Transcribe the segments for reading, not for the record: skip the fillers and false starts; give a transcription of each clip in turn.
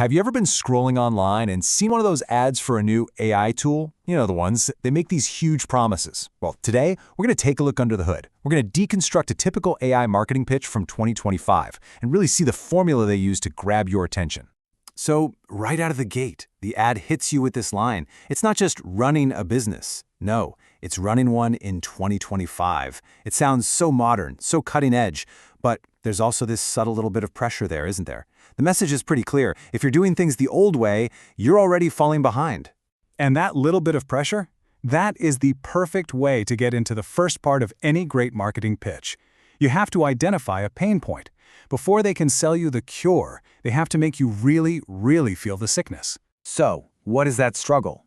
Have you ever been scrolling online and seen one of those ads for a new AI tool? You know, the ones, they make these huge promises. Well, today, we're going to take a look under the hood. We're going to deconstruct a typical AI marketing pitch from 2025 and really see the formula they use to grab your attention. So, right out of the gate, the ad hits you with this line. It's not just running a business. No, it's running one in 2025. It sounds so modern, so cutting edge, but there's also this subtle little bit of pressure there, isn't there? The message is pretty clear. If you're doing things the old way, you're already falling behind. And that little bit of pressure? That is the perfect way to get into the first part of any great marketing pitch. You have to identify a pain point. Before they can sell you the cure, they have to make you really, really feel the sickness. So, what is that struggle?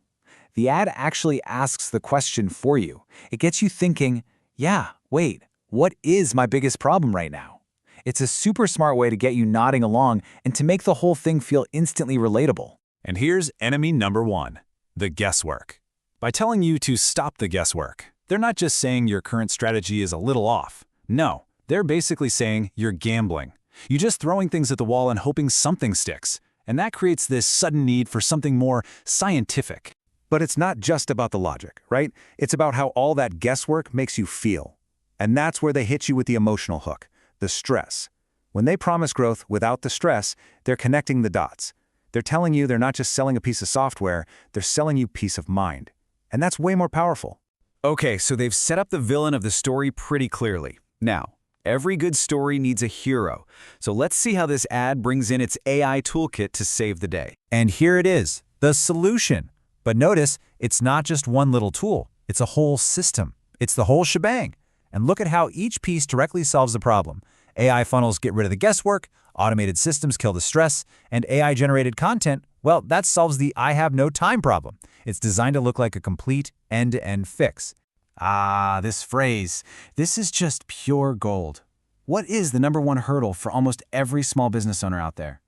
The ad actually asks the question for you. It gets you thinking, yeah, wait, what is my biggest problem right now? It's a super smart way to get you nodding along and to make the whole thing feel instantly relatable. And here's enemy number one, the guesswork. By telling you to stop the guesswork, they're not just saying your current strategy is a little off. No, they're basically saying you're gambling. You're just throwing things at the wall and hoping something sticks. And that creates this sudden need for something more scientific. But it's not just about the logic, right? It's about how all that guesswork makes you feel. And that's where they hit you with the emotional hook, the stress. When they promise growth without the stress, they're connecting the dots. They're telling you they're not just selling a piece of software, they're selling you peace of mind. And that's way more powerful. Okay, so they've set up the villain of the story pretty clearly. Now, every good story needs a hero. So let's see how this ad brings in its AI toolkit to save the day. And here it is, the solution. But notice, it's not just one little tool. It's a whole system. It's the whole shebang. And look at how each piece directly solves the problem. AI funnels get rid of the guesswork, automated systems kill the stress, and AI-generated content, well, that solves the I have no time problem. It's designed to look like a complete end-to-end fix. Ah, this phrase. This is just pure gold. What is the number one hurdle for almost every small business owner out there?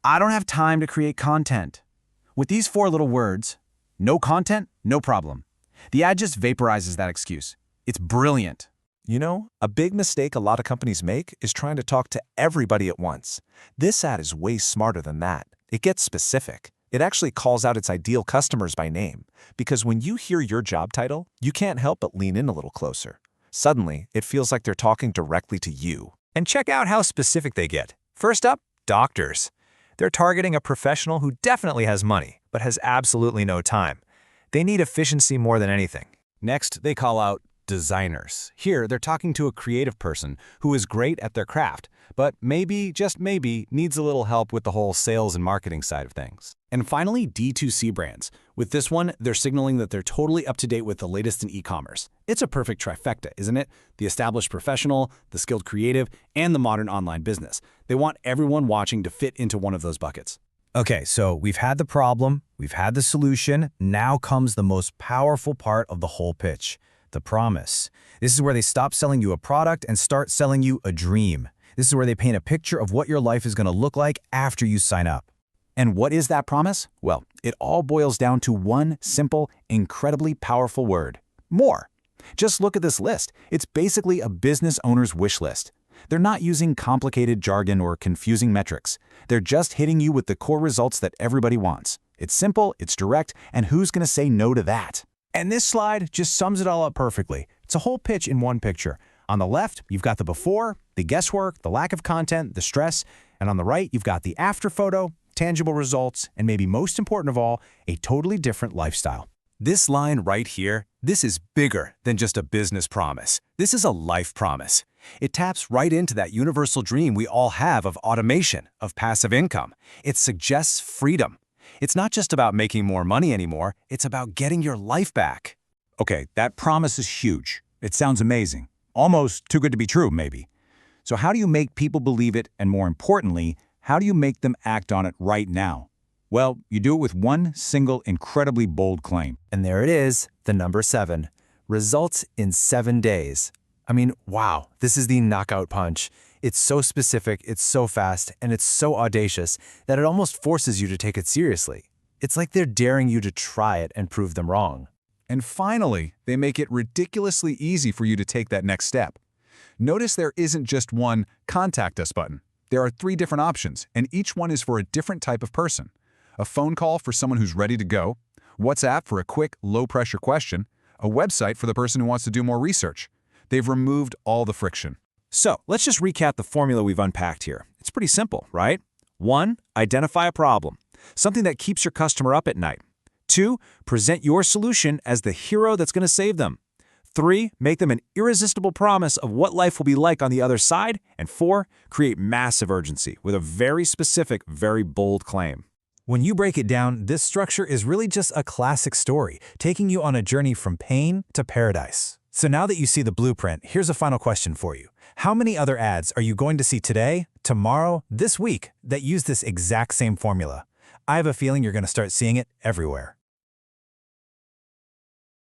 I don't have time to create content. With these four little words, no content, no problem. The ad just vaporizes that excuse. It's brilliant. You know, a big mistake a lot of companies make is trying to talk to everybody at once. This ad is way smarter than that. It gets specific. It actually calls out its ideal customers by name, because when you hear your job title, you can't help but lean in a little closer. Suddenly, it feels like they're talking directly to you. And check out how specific they get. First up, doctors. They're targeting a professional who definitely has money, but has absolutely no time. They need efficiency more than anything. Next, they call out designers. Here, they're talking to a creative person who is great at their craft, but maybe, just maybe, needs a little help with the whole sales and marketing side of things. And finally, D2C brands. With this one, they're signaling that they're totally up to date with the latest in e-commerce. It's a perfect trifecta, isn't it? The established professional, the skilled creative, and the modern online business. They want everyone watching to fit into one of those buckets. Okay, so we've had the problem, we've had the solution, now comes the most powerful part of the whole pitch. The promise. This is where they stop selling you a product and start selling you a dream. This is where they paint a picture of what your life is going to look like after you sign up. And what is that promise? Well, it all boils down to one simple, incredibly powerful word: more. Just look at this list. It's basically a business owner's wish list. They're not using complicated jargon or confusing metrics. They're just hitting you with the core results that everybody wants. It's simple, it's direct, and who's going to say no to that? And this slide just sums it all up perfectly. It's a whole pitch in one picture. On the left, you've got the before, the guesswork, the lack of content, the stress, and on the right, you've got the after photo, tangible results, and maybe most important of all, a totally different lifestyle. This line right here, this is bigger than just a business promise. This is a life promise. It taps right into that universal dream we all have of automation, of passive income. It suggests freedom. It's not just about making more money anymore, it's about getting your life back. Okay, that promise is huge. It sounds amazing. Almost too good to be true, maybe. So how do you make people believe it, and more importantly, how do you make them act on it right now? Well, you do it with one single, incredibly bold claim. And there it is, the number 7. Results in 7 days. I mean, wow, this is the knockout punch. It's so specific, it's so fast, and it's so audacious that it almost forces you to take it seriously. It's like they're daring you to try it and prove them wrong. And finally, they make it ridiculously easy for you to take that next step. Notice there isn't just one "Contact Us" button. There are 3 different options, and each one is for a different type of person. A phone call for someone who's ready to go, WhatsApp for a quick, low-pressure question, a website for the person who wants to do more research. They've removed all the friction. So let's just recap the formula we've unpacked here. It's pretty simple, right? 1. Identify a problem, something that keeps your customer up at night. 2. Present your solution as the hero that's going to save them. 3. Make them an irresistible promise of what life will be like on the other side. And 4. Create massive urgency with a very specific, very bold claim. When you break it down, this structure is really just a classic story, taking you on a journey from pain to paradise. So now that you see the blueprint, here's a final question for you. How many other ads are you going to see today, tomorrow, this week that use this exact same formula? I have a feeling you're going to start seeing it everywhere.